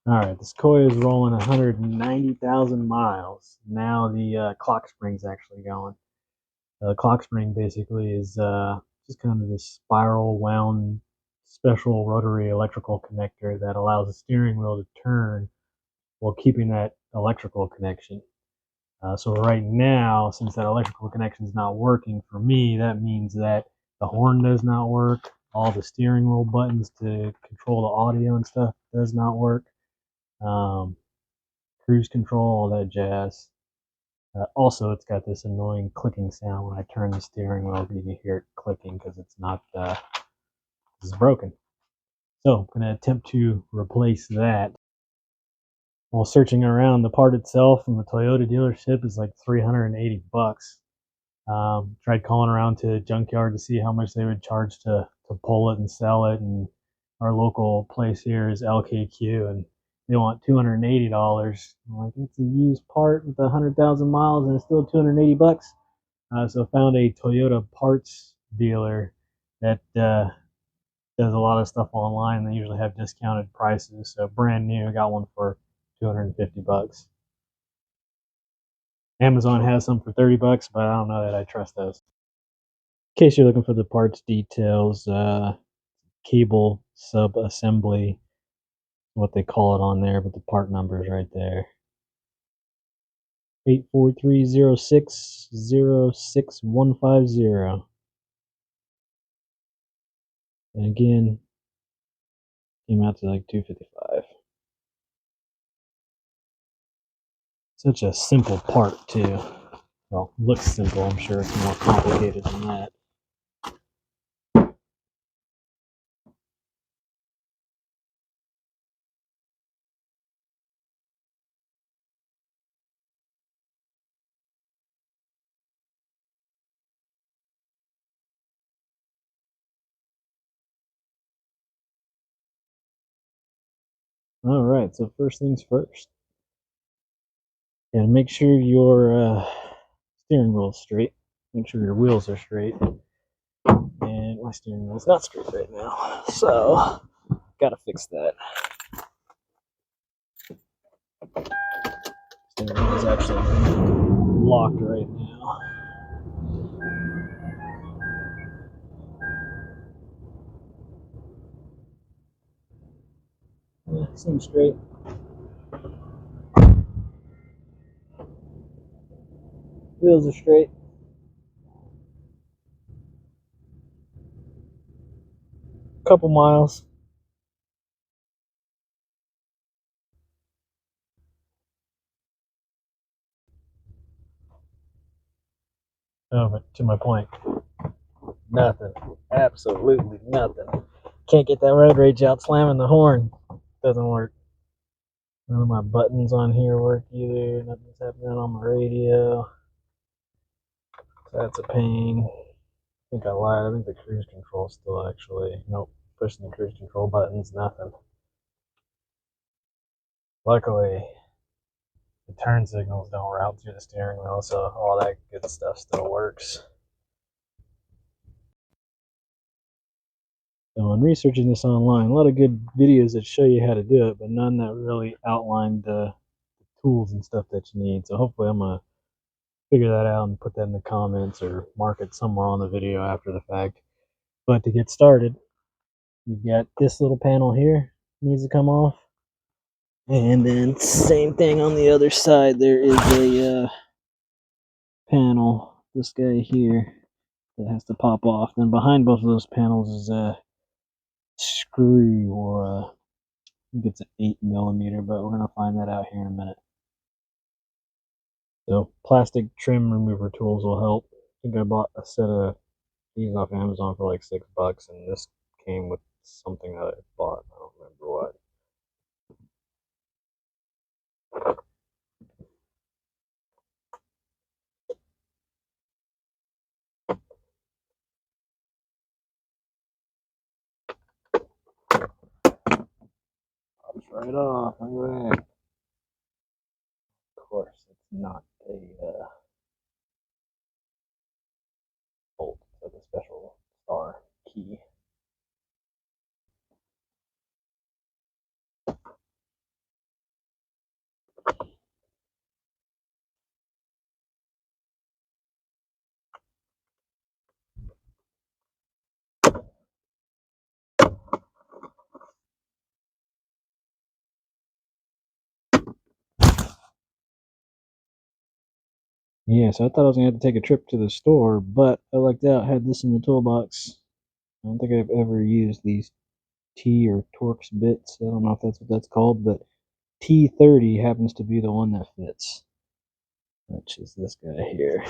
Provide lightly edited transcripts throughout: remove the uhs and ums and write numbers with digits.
Alright, this Sequoia is rolling 190,000 miles. Now the clock spring's actually going. The clock spring basically is just kind of this spiral wound special rotary electrical connector that allows the steering wheel to turn while keeping that electrical connection. So right now, since that electrical connection is not working for me, that means that the horn does not work. All the steering wheel buttons to control the audio and stuff does not work. Um, Cruise control, all that jazz. Also, it's got this annoying clicking sound when I turn the steering wheel. You can hear it clicking because it's not, this is broken. So I'm going to attempt to replace that. While searching around, the part itself from the Toyota dealership is like 380 bucks. Tried calling around to a junkyard to see how much they would charge to pull it and sell it. And our local place here is LKQ, and they want $280. I'm like, it's a used part with 100,000 miles, and it's still 280 bucks. So found a Toyota parts dealer that does a lot of stuff online. They usually have discounted prices. So brand new, I got one for 250 bucks. Amazon has some for 30 bucks, but I don't know that I trust those. In case you're looking for the parts details, cable sub assembly, what they call it on there, but the part number is right there. 84306-06150. And again, came out to like 255. Such a simple part too. Well, looks simple. I'm sure it's more complicated than that. All right, so first things first. And make sure your steering wheel is straight. Make sure your wheels are straight. And my steering wheel is not straight right now, so gotta fix that. Steering wheel is actually locked right now. Yeah, seems straight. Wheels are straight. Couple miles. Oh, but to my point, nothing. Absolutely nothing. Can't get that road rage out slamming the horn. Doesn't work. None of my buttons on here work either. Nothing's happening on my radio. So that's a pain. I think I lied. I think the cruise control still actually. Nope. Pushing the cruise control buttons, nothing. Luckily, the turn signals don't route through the steering wheel, so all that good stuff still works. So in researching this online, a lot of good videos that show you how to do it, but none that really outline the tools and stuff that you need. So hopefully I'm going to figure that out and put that in the comments or mark it somewhere on the video after the fact. But to get started, you've got this little panel here needs to come off. And then same thing on the other side. There is a panel, this guy here, that has to pop off. Then behind both of those panels is a screw, or I think it's an 8mm, but we're going to find that out here in a minute. So plastic trim remover tools will help. I think I bought a set of these off Amazon for like $6, and this came with something that I bought. I don't remember what. Pops right off. Look at that. Of course, it's not a bolt. It's like a special star key. Yeah, so I thought I was gonna have to take a trip to the store, but I lucked out, had this in the toolbox. I don't think I've ever used these T or Torx bits. I don't know if that's what that's called, but T30 happens to be the one that fits, which is this guy here.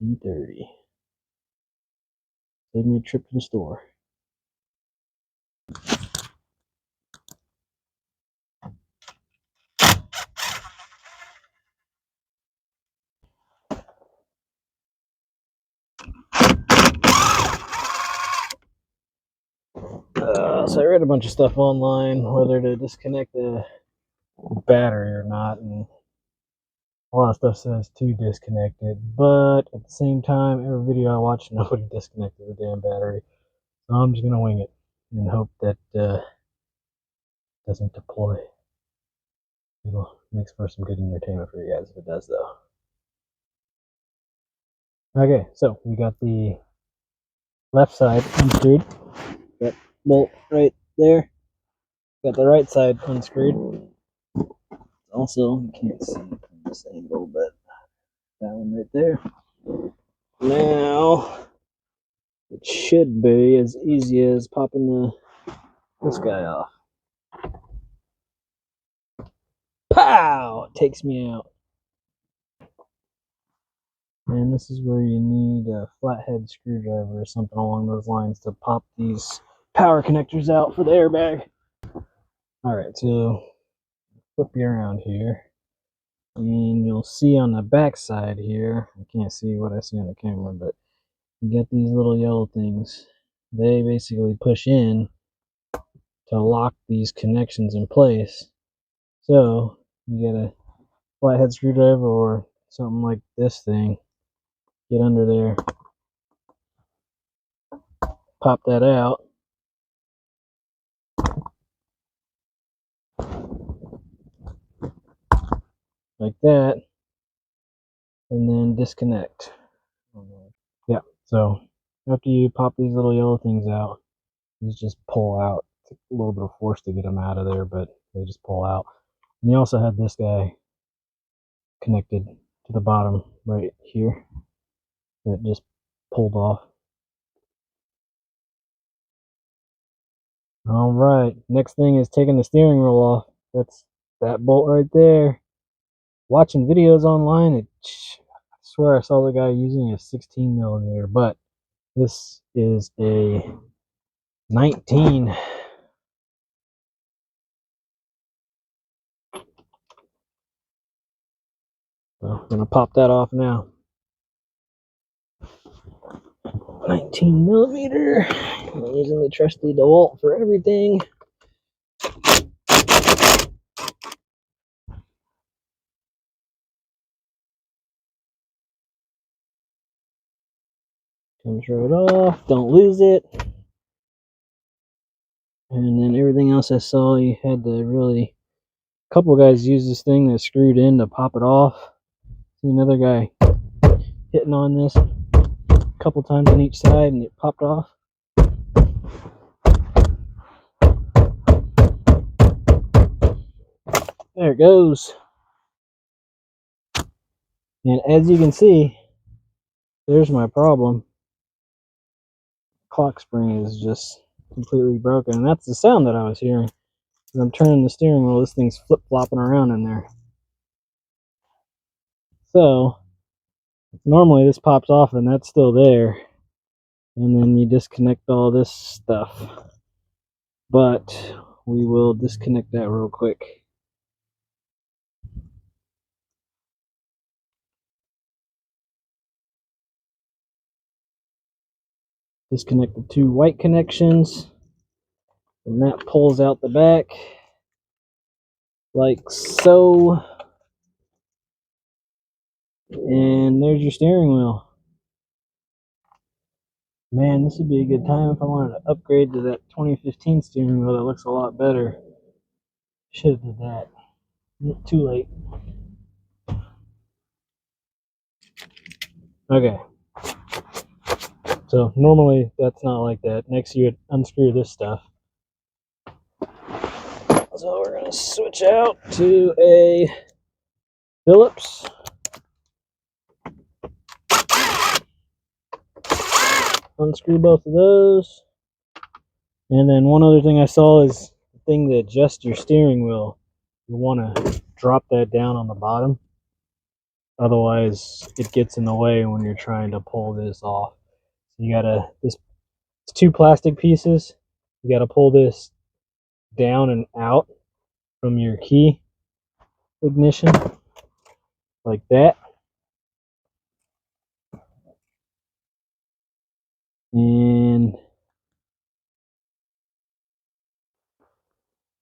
T30. Save me a trip to the store. So I read a bunch of stuff online, whether to disconnect the battery or not, and a lot of stuff says to disconnect it, but at the same time, every video I watch, nobody disconnected the damn battery. So I'm just gonna wing it and hope that doesn't deploy. It'll makes for some good entertainment for you guys if it does, though. Okay, so we got the left side unscrewed. That bolt right there. Got the right side unscrewed. Also, you can't see from this angle, but that one right there. Now, it should be as easy as popping this guy off. Pow! It takes me out. And this is where you need a flathead screwdriver or something along those lines to pop these power connectors out for the airbag. Alright, so flip you around here. And you'll see on the back side here, I can't see what I see on the camera, but you get these little yellow things. They basically push in to lock these connections in place. So you get a flathead screwdriver or something like this thing, get under there, pop that out, like that, and then disconnect. Yeah, so after you pop these little yellow things out, these just pull out. It's a little bit of force to get them out of there, but they just pull out. And you also have this guy connected to the bottom right here that just pulled off. All right, next thing is taking the steering wheel off. That's that bolt right there. Watching videos online, I swear I saw the guy using a 16 millimeter, but this is a 19. So I'm gonna pop that off now. 19 millimeter. I'm using the trusty DeWalt for everything. Comes right off. Don't lose it. And then everything else I saw, you had to really. A couple guys use this thing that's screwed in to pop it off. See another guy hitting on this a couple times on each side, and it popped off. There it goes. And as you can see, there's my problem. Clock spring is just completely broken, and that's the sound that I was hearing. As I'm turning the steering wheel, this thing's flip-flopping around in there. So normally this pops off and that's still there, and then you disconnect all this stuff, but we will disconnect that real quick. Disconnect the two white connections, and that pulls out the back like so, and there's your steering wheel. Man, this would be a good time if I wanted to upgrade to that 2015 steering wheel that looks a lot better. Should have did that. Too late. Okay. So normally that's not like that. Next you would unscrew this stuff. So we're going to switch out to a Phillips. Unscrew both of those. And then one other thing I saw is the thing that adjusts your steering wheel. You want to drop that down on the bottom. Otherwise it gets in the way when you're trying to pull this off. So you gotta, it's two plastic pieces. You gotta pull this down and out from your key ignition like that. And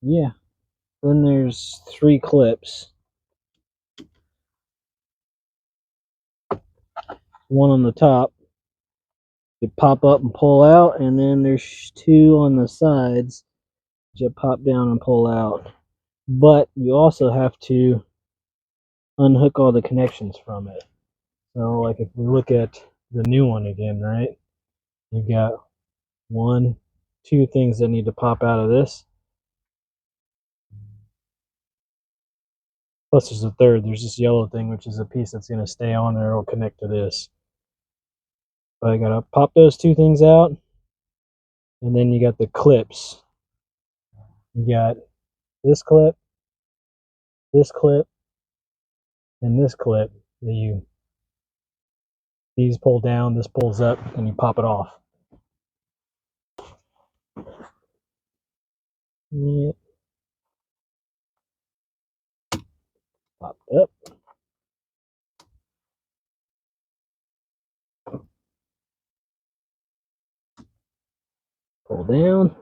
yeah, then there's three clips. One on the top, you pop up and pull out, and then there's two on the sides you pop down and pull out. But you also have to unhook all the connections from it. So like if we look at the new one again, right? You got one, two things that need to pop out of this. Plus there's a third, there's this yellow thing, which is a piece that's going to stay on there, it'll connect to this. But I gotta pop those two things out, and then you got the clips. You got this clip, and this clip that these pull down, this pulls up, and you pop it off. Yep. Popped up. Pull down.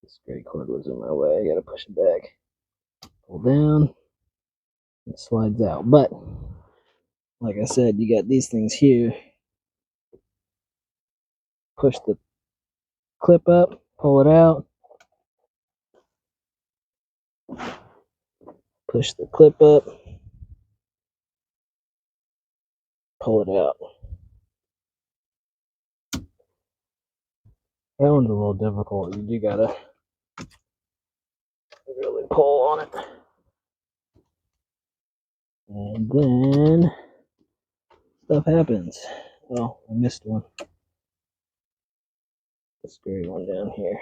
This gray cord was in my way. I gotta push it back. Pull down. It slides out. But like I said, you got these things here. Push the clip up, pull it out. Push the clip up, pull it out. That one's a little difficult. You do gotta really pull on it. And then stuff happens. Oh, I missed one. Let's screw one down here.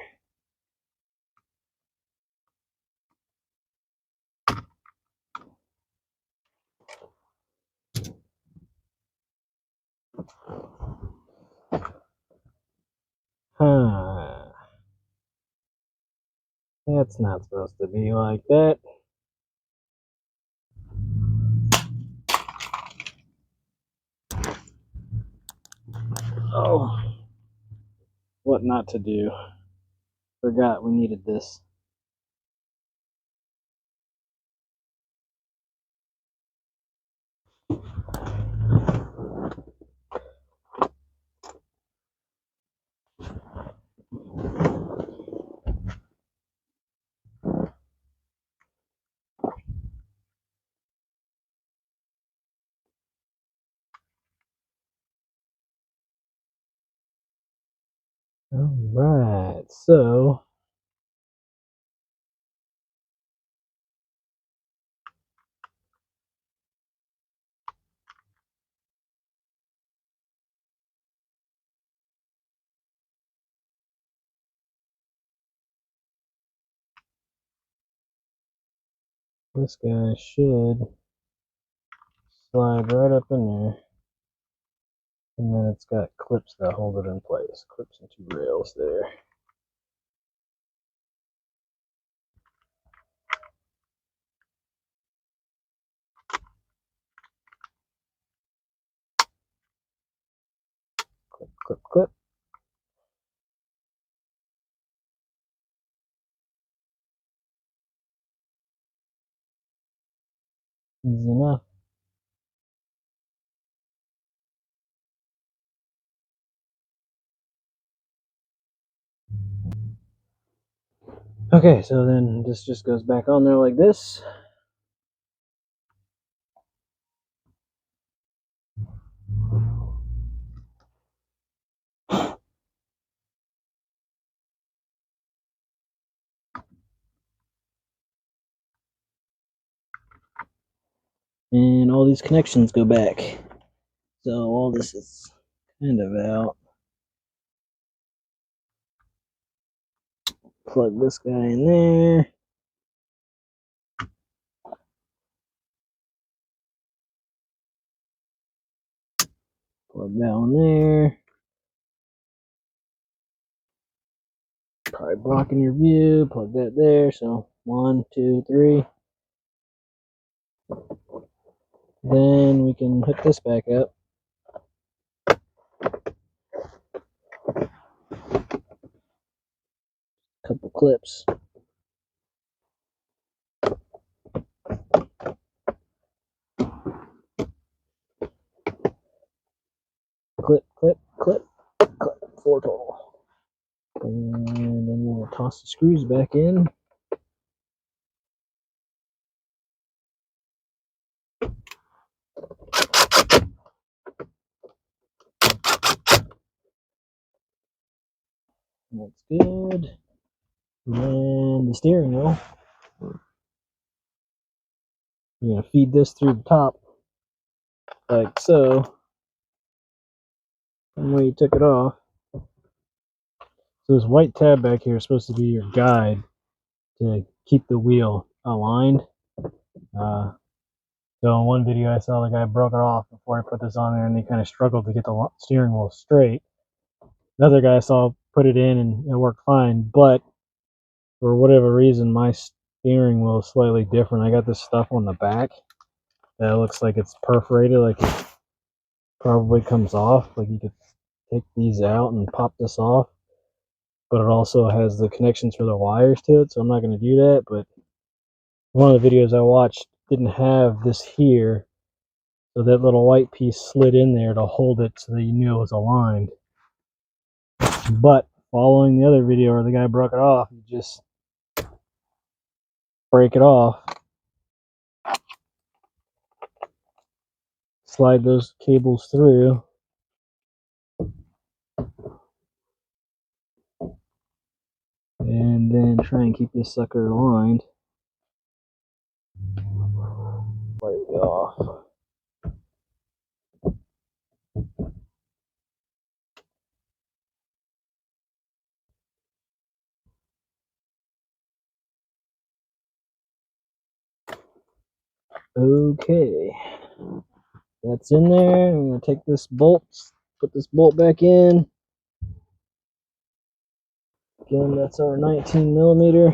Huh. That's not supposed to be like that. Oh, what not to do. Forgot we needed this. Alright, so this guy should slide right up in there. And then it's got clips that hold it in place. Clips and two rails there. Clip, clip, clip. Easy enough. Okay, so then this just goes back on there like this. And all these connections go back. So all this is kind of out. Plug this guy in there. Plug that one there. Probably blocking your view. Plug that there. So 1, 2, 3. Then we can hook this back up. Couple clips. Clip, clip, clip, clip. 4 total. And then we'll toss the screws back in. That's good. And then the steering wheel. You're going to feed this through the top, like so. And where you took it off. So this white tab back here is supposed to be your guide to keep the wheel aligned. So in one video I saw the guy broke it off before I put this on there, and he kind of struggled to get the steering wheel straight. Another guy I saw put it in and it worked fine, but for whatever reason my steering wheel is slightly different. I got this stuff on the back that looks like it's perforated, like it probably comes off. Like you could take these out and pop this off, but it also has the connections for the wires to it, so I'm not going to do that. But one of the videos I watched didn't have this here, so that little white piece slid in there to hold it so that you knew it was aligned. But following the other video where the guy broke it off, you just break it off, slide those cables through, and then try and keep this sucker aligned. Slightly off. Okay, that's in there. I'm going to take this bolt, put this bolt back in. Again, that's our 19 millimeter.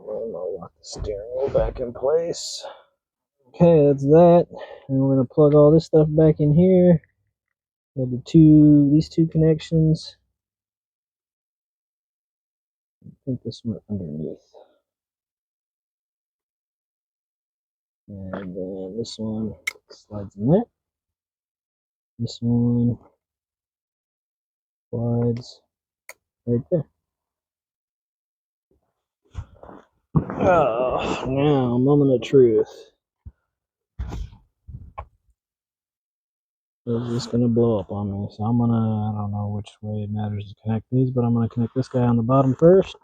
And I'll lock the steering wheel back in place. Okay, that's that. And we're going to plug all this stuff back in here. We have these two connections. I think this one underneath. And then this one slides in there. This one slides right there. Oh, now, moment of truth. It's just going to blow up on me. So I'm going to, I don't know which way it matters to connect these, but I'm going to connect this guy on the bottom first.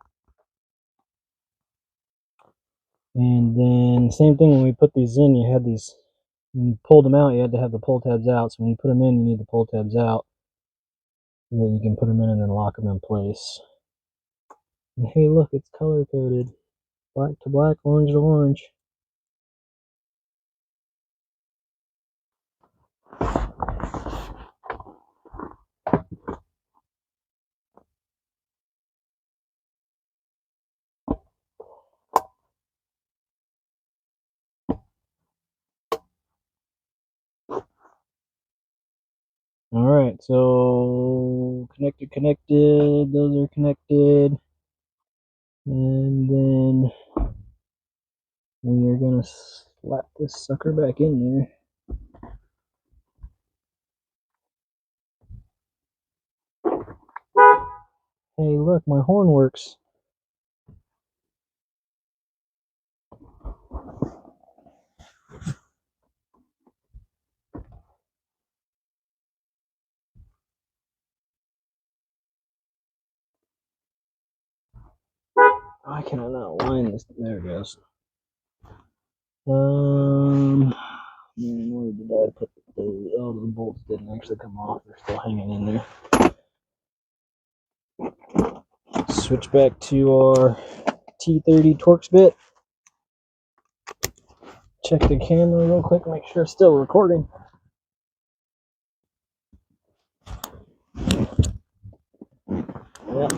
And then same thing when we put these in, you had these, when you pulled them out, you had to have the pull tabs out. So when you put them in, you need the pull tabs out so that you can put them in and then lock them in place. And hey, look, it's color coded. Black to black, orange to orange. Alright, so connected, those are connected. And then We are gonna slap this sucker back in there. Hey, look, my horn works. Why can I not line this? There it goes. Man, where did I put the? Oh, the bolts didn't actually come off. They're still hanging in there. Switch back to our T30 Torx bit. Check the camera real quick, make sure it's still recording. Yep.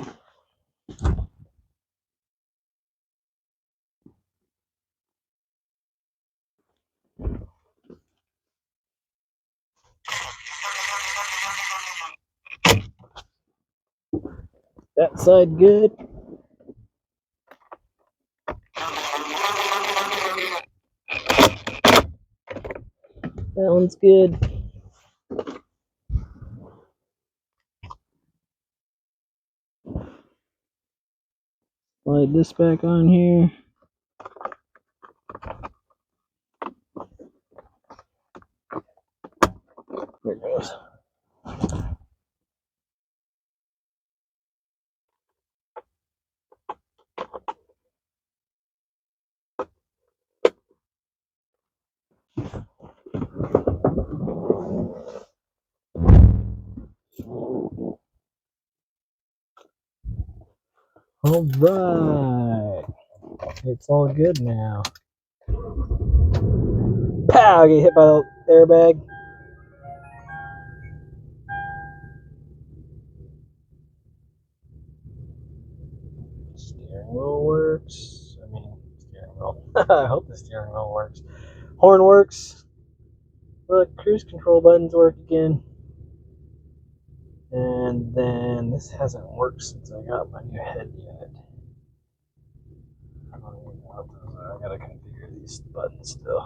That side good. That one's good. Slide this back on here. There it goes. All right, it's all good now. Pow! I get hit by the airbag. Steering wheel works. I mean, steering wheel. I hope the steering wheel works. Horn works. Look, cruise control buttons work again. And then this hasn't worked since I got my new head unit. I don't even know what those are. I gotta configure these buttons still.